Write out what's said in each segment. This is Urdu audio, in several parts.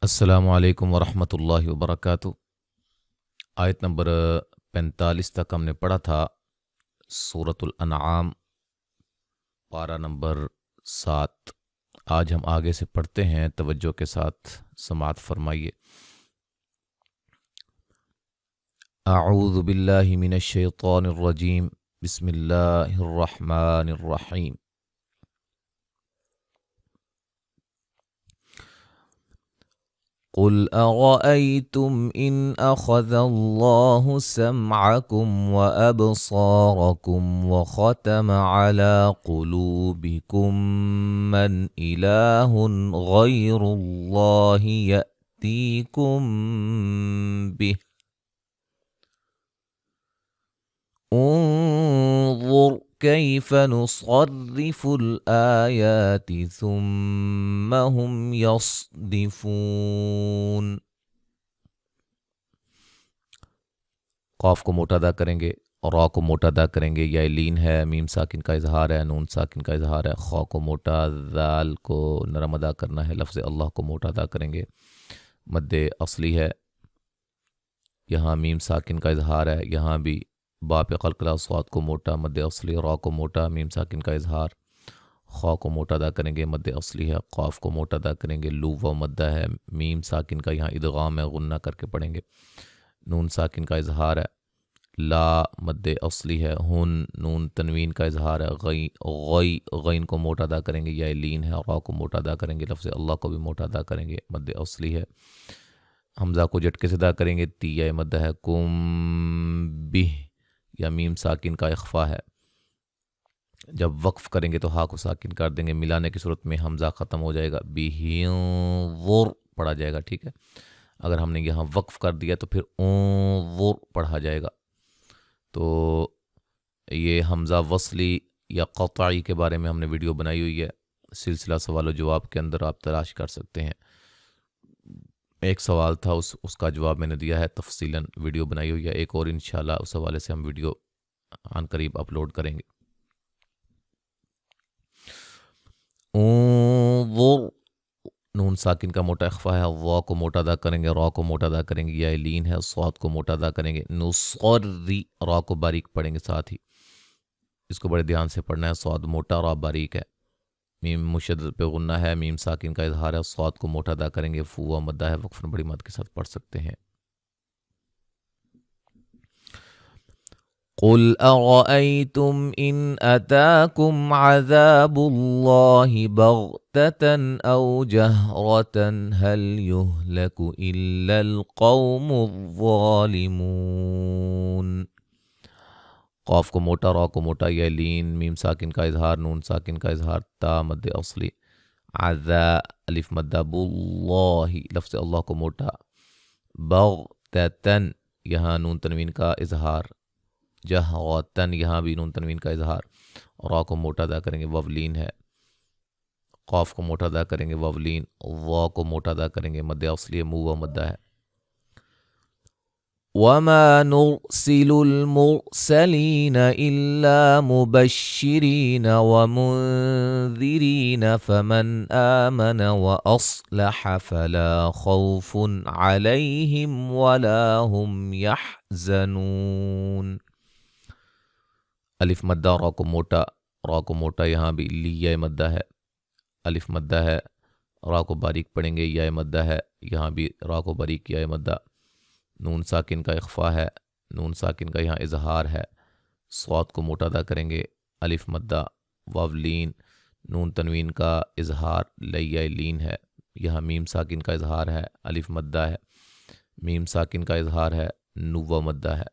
السلام علیکم ورحمۃ اللہ وبرکاتہ۔ آیت نمبر 45 تک ہم نے پڑھا تھا سورۃ الانعام، پارہ نمبر 7۔ آج ہم آگے سے پڑھتے ہیں، توجہ کے ساتھ سماعت فرمائیے۔ اعوذ باللہ من الشیطان الرجیم، بسم اللہ الرحمن الرحیم۔ قل أرأيتم إن أخذ الله سمعكم وأبصاركم وختم على قلوبكم من إله غير الله يأتيكم به انظر كيف نصرف الآيات ثم هم يصدفون۔ قاف کو موٹا ادا کریں گے اور را کو موٹا ادا کریں گے، یا لین ہے، میم ساکن کا اظہار ہے، نون ساکن کا اظہار ہے، خا کو موٹا، ذال کو نرم ادا کرنا ہے، لفظ اللہ کو موٹا ادا کریں گے، مد اصلی ہے، یہاں میم ساکن کا اظہار ہے، یہاں بھی با پہ قلقلہ، صاد کو موٹا، مد اصلی، را کو موٹا، میم ساکن کا اظہار، خا کو موٹا ادا کریں گے، مد اصلی ہے، قاف کو موٹا ادا کریں گے، لو و مدہ ہے، میم ساکن کا یہاں ادغام ہے، غنہ کر کے پڑھیں گے، نون ساکن کا اظہار ہے، لا مد اصلی ہے، ہن نون تنوین کا اظہار ہے، غین کو موٹا ادا کریں گے، یا لین ہے، را کو موٹا ادا کریں گے، لفظ اللہ کو بھی موٹا ادا کریں گے، مد اصلی ہے، حمزہ کو جھٹکے سے ادا کریں گے، تی یا مدہ ہے، کم بہ، یا میم ساکن کا اخفا ہے، جب وقف کریں گے تو ہا کو ساکن کر دیں گے، ملانے کی صورت میں حمزہ ختم ہو جائے گا، بِہِنظُر پڑھا جائے گا، ٹھیک ہے۔ اگر ہم نے یہاں وقف کر دیا تو پھر انظر پڑھا جائے گا۔ تو یہ حمزہ وصلی یا قطعی کے بارے میں ہم نے ویڈیو بنائی ہوئی ہے، سلسلہ سوال و جواب کے اندر آپ تلاش کر سکتے ہیں۔ ایک سوال تھا، اس کا جواب میں نے دیا ہے، تفصیلاً ویڈیو بنائی ہوئی ہے، ایک اور انشاءاللہ اس حوالے سے ہم ویڈیو عن قریب اپلوڈ کریں گے۔ انظر نون ساکن کا موٹا اخفا ہے، وا کو موٹا ادا کریں گے، را کو موٹا ادا کریں گے، یا لین ہے، صاد کو موٹا ادا کریں گے، نصری، را کو باریک پڑھیں گے، ساتھ ہی اس کو بڑے دھیان سے پڑھنا ہے، صاد موٹا، را باریک ہے، میم مشدد پہ غنہ ہے، میم ساکن کا اظہار ہے، صاد کو موٹا ادا کریں گے، فو و مدہ ہے، وقفاً بڑی مد کے ساتھ پڑھ سکتے ہیں۔ قل أرأيتم إن أتاكم عذاب الله بغتة أو جهرة هل يهلك إلا القوم الظالمون۔ قاف کو موٹا، را کو موٹا، یا لین، میم ساکن کا اظہار، نون ساکن کا اظہار، تا مد اصلی، عذا الف مدہ، باللہ لفظ اللہ کو موٹا، بغتتن یہاں نون تنوین کا اظہار، جہوتن یہاں بھی نون تنوین کا اظہار، را کو موٹا ادا کریں گے، وولین ہے، قاف کو موٹا ادا کریں گے، وولین، وا کو موٹا ادا کریں گے، مد اصلی مو و مدہ ہے۔ وَمَا نُرْسِلُ الْمُرْسَلِينَ إِلَّا مُبَشِّرِينَ وَمُنذِرِينَ فَمَنْ آمَنَ وَأَصْلَحَ فَلَا خَوْفٌ عَلَيْهِمْ وَلَا هُمْ يَحْزَنُونَ۔ الف مدہ، را کو موٹا، را کو موٹا، یہاں بھی لی مدہ ہے، الف مدہ ہے، را کو باریک پڑھیں گے، یا مدہ ہے، یہاں بھی را کو باریک، یا مدہ، نون ساکن کا اخفا ہے، نون ساکن کا یہاں اظہار ہے، صاد کو موٹا ادا کریں گے، الف مدہ، واو لین، نون تنوین کا اظہار، لیا لین ہے، یہاں میم ساکن کا اظہار ہے، الف مدہ ہے، میم ساکن کا اظہار ہے، نو و مدہ ہے۔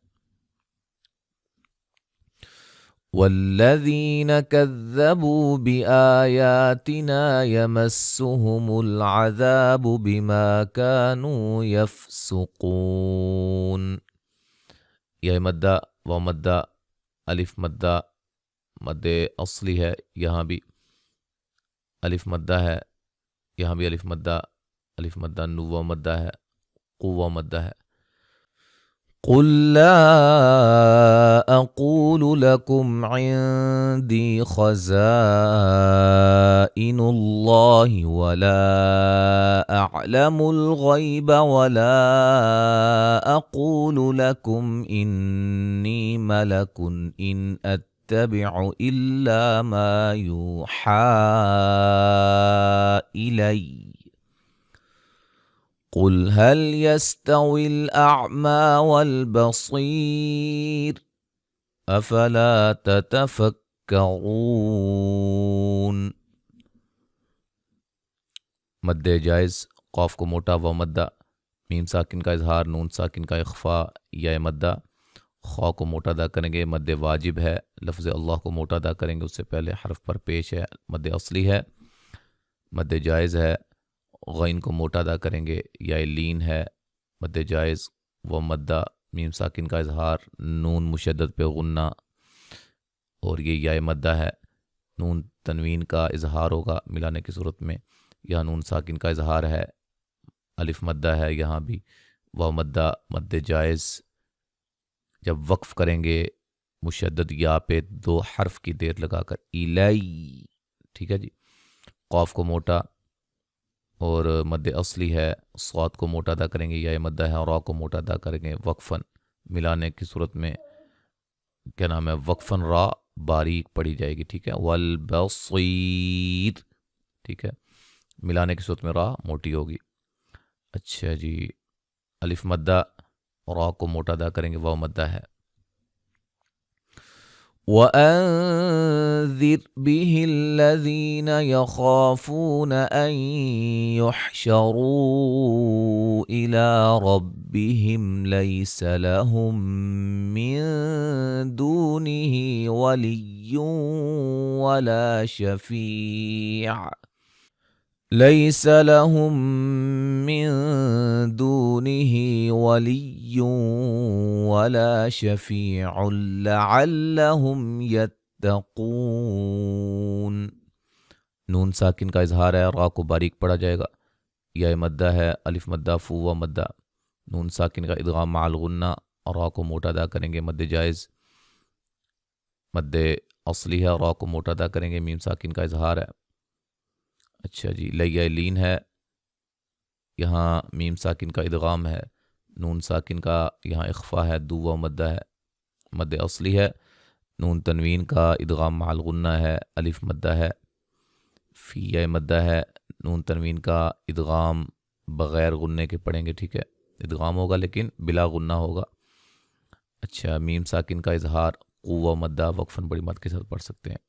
والذین کذبوا بآیاتنا یمسهم العذاب بما كانوا یفسقون۔ یہ مدہ و مدہ، الف مدہ، مد اصلی ہے، یہاں بھی الف مدہ ہے، یہاں بھی الف مدہ، نو و مدہ ہے، قو و مدہ ہے، قل لا أقول لكم عندي خزائن الله ولا أعلم الغيب ولا أقول لكم إني ملك إن أتبع إلا ما يوحى إلي قل هل يستوي الأعمى والبصير أفلا تتفکرون. مد جائز قاف کو موٹا و مدہ، میم ساکن کا اظہار، نون ساکن کا اخفا یا مدہ. خا کو موٹا ادا کریں گے، مد واجب ہے. لفظ اللہ کو موٹا ادا کریں گے، اس سے پہلے حرف پر پیش ہے، مد اصلی ہے. مد جائز ہے، غین کو موٹا ادا کریں گے، یا لین ہے. مد جائز و مدہ، میم ساکن کا اظہار، نون مشدد پہ غنہ، اور یہ یا مدہ ہے. نون تنوین کا اظہار ہوگا ملانے کی صورت میں. یہاں نون ساکن کا اظہار ہے، الف مدہ ہے یہاں بھی. و مدہ مد جائز جب وقف کریں گے مشدد یا پہ دو حرف کی دیر لگا کر، الی. ٹھیک ہے جی. قاف کو موٹا اور مد اصلی ہے، صاد کو موٹا ادا کریں گے، یا مدہ ہے، اور را کو موٹا ادا کریں گے وقفاً. ملانے کی صورت میں کیا نام ہے، وقفاً را باریک پڑی جائے گی. ٹھیک ہے. والبصیر. ٹھیک ہے. ملانے کی صورت میں را موٹی ہوگی. اچھا جی. الف مدہ، را کو موٹا ادا کریں گے، واو مدہ ہے. وَأَنذِرْ بِهِ الَّذِينَ يَخَافُونَ أَن يُحْشَرُوا إِلَىٰ رَبِّهِمْ لَيْسَ لَهُم مِّن دُونِهِ وَلِيٌّ وَلَا شَفِيعٌ ليس لهم من دونه ولي ولا شفيع لعلهم يتقون. نون ساکن کا اظہار ہے، را کو باریک پڑھا جائے گا. یا مدہ ہے، الف مدہ، فو و مدہ. نون ساکن کا ادغام مع الغنہ، را کو موٹا ادا کریں گے، مد جائز. مد اصلی ہے، را کو موٹا ادا کریں گے، میم ساکن کا اظہار ہے. اچھا جی. لیا لین ہے، یہاں میم ساکن کا ادغام ہے، نون ساکن کا یہاں اخفا ہے، دو و مدہ ہے. مد اصلی ہے، نون تنوین کا ادغام مع الغنہ ہے، الف مدہ ہے. فی یا مدہ ہے، نون تنوین کا ادغام بغیر غنے کے پڑھیں گے. ٹھیک ہے. ادغام ہوگا لیکن بلا غنہ ہوگا. اچھا. میم ساکن کا اظہار، قو و مدہ وقفاً بڑی مد کے ساتھ پڑھ سکتے ہیں.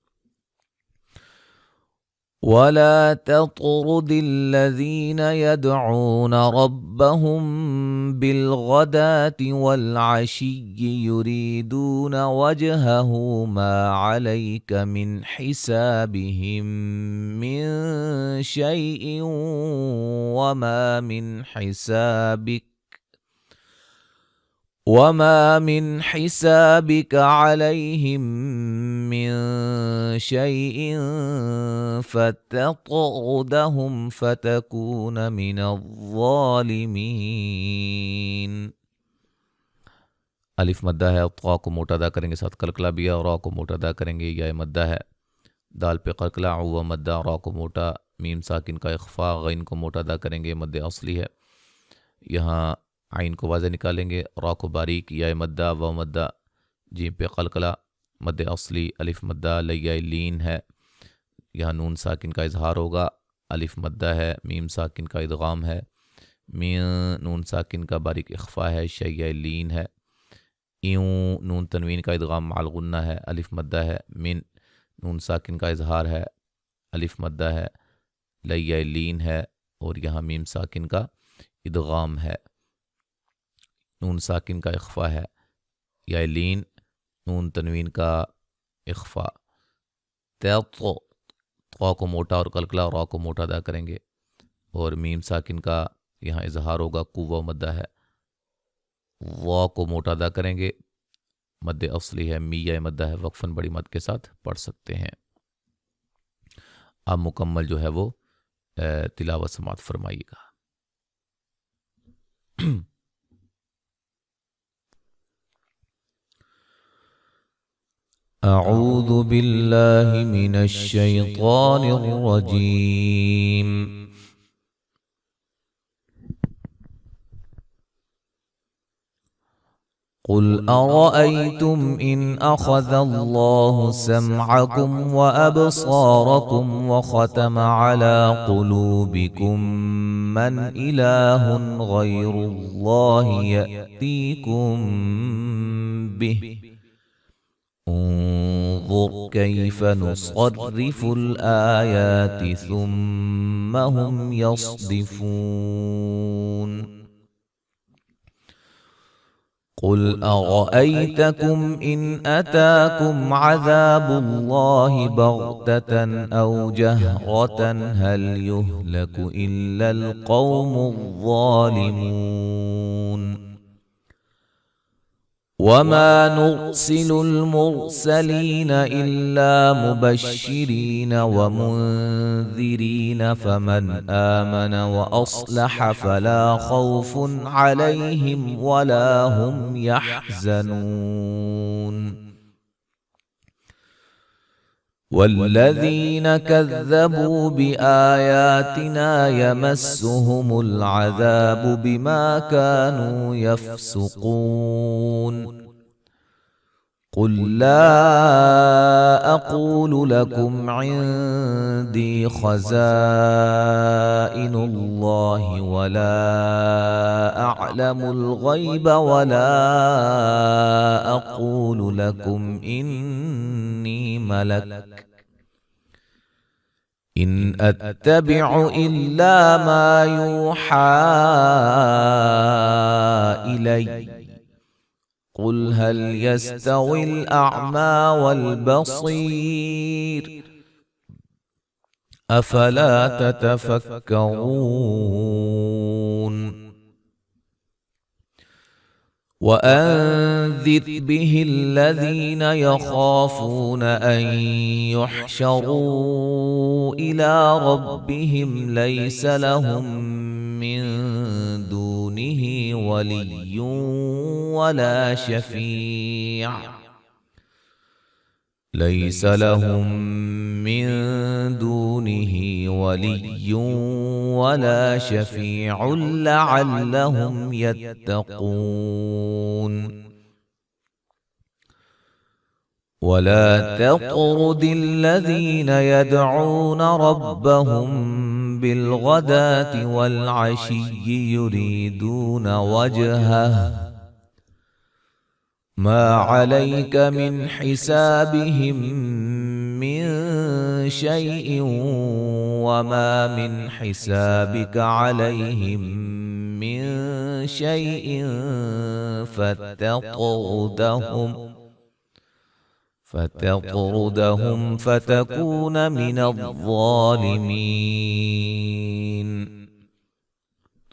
وَلَا تَطْرُدِ الَّذِينَ يَدْعُونَ رَبَّهُم بِالْغَدَاةِ وَالْعَشِيِّ يُرِيدُونَ وَجْهَهُ مَا عَلَيْكَ مِنْ حِسَابِهِم مِّن شَيْءٍ وَمَا مِنْ حِسَابِكَ عَلَيْهِمْ مِنْ شَيْءٍ فَتَطْرُدَهُمْ فَتَكُونَ مِنَ الظَّالِمِينَ. الف مدہ ہے، طا کو موٹا ادا کریں گے، ساتھ قلقلہ بھی ہے، اور را کو موٹا ادا کریں گے، یا مدہ ہے. دال پہ قلقلہ، و مدہ، را کو موٹا، میم ساکن کا اخفا، غین کو موٹا ادا کریں گے، مد اصلی ہے. یہاں عین کو واضح نکالیں گے، را کو باریک، یا مدہ، و مدہ، جیم پہ قلقلہ، مد اصلی، الف مدہ. لیا لین ہے، یہاں نون ساکن کا اظہار ہوگا، الف مدہ ہے، میم ساکن کا ادغام ہے، نون ساکن کا باریک اخفا ہے، شیا لین ہے. ایوں نون تنوین کا ادغام مع الغنہ ہے، الف مدہ ہے. من نون ساکن کا اظہار ہے، الف مدہ ہے. لیا لین ہے، اور یہاں میم ساکن کا ادغام ہے، نون ساکن کا اخفا ہے، یا لین، نون تنوین کا اخفا. طا کو موٹا اور قلقلہ، را کو موٹا ادا کریں گے، اور میم ساکن کا یہاں اظہار ہوگا، قوہ مدہ ہے. وا کو موٹا ادا کریں گے، مد اصلی ہے، می یا مدہ ہے، وقفاً بڑی مد کے ساتھ پڑھ سکتے ہیں. اب مکمل جو ہے وہ تلاوت سماعت فرمائیے گا. أعوذ بالله من الشيطان الرجيم. قل أرأيتم إن أخذ الله سمعكم وأبصاركم وختم على قلوبكم من إله غير الله يأتيكم به انظر كيف نصرف الآيات ثم هم يصدفون. قل أرأيتكم إن أتاكم عذاب الله بغتة أو جهرة هل يهلك إلا القوم الظالمون. وما نرسل المرسلين إلا مبشرين ومنذرين فمن آمن وأصلح فلا خوف عليهم ولا هم يحزنون. والذين كذبوا بآياتنا يمسهم العذاب بما كانوا يفسقون. قل لا أقول لكم عندي خزائن الله ولا أعلم الغيب ولا أقول لكم إني ملك إن أتبع إلا ما يوحى إلي. قل هل يستوي الأعمى والبصير أفلا تتفكرون. وأنذر به الذين يخافون أن يحشروا إلى ربهم ليس لهم من دونه ولي ولا شفيع ليس لهم من دونه ولي ولا شفيع لعلهم يتقون. ولا تطرد الذين يدعون ربهم بالغداة والعشي يريدون وجهه ما عليك من حسابهم من شيء وما من حسابك عليهم من شيء فتطردهم فتكون من الظالمين.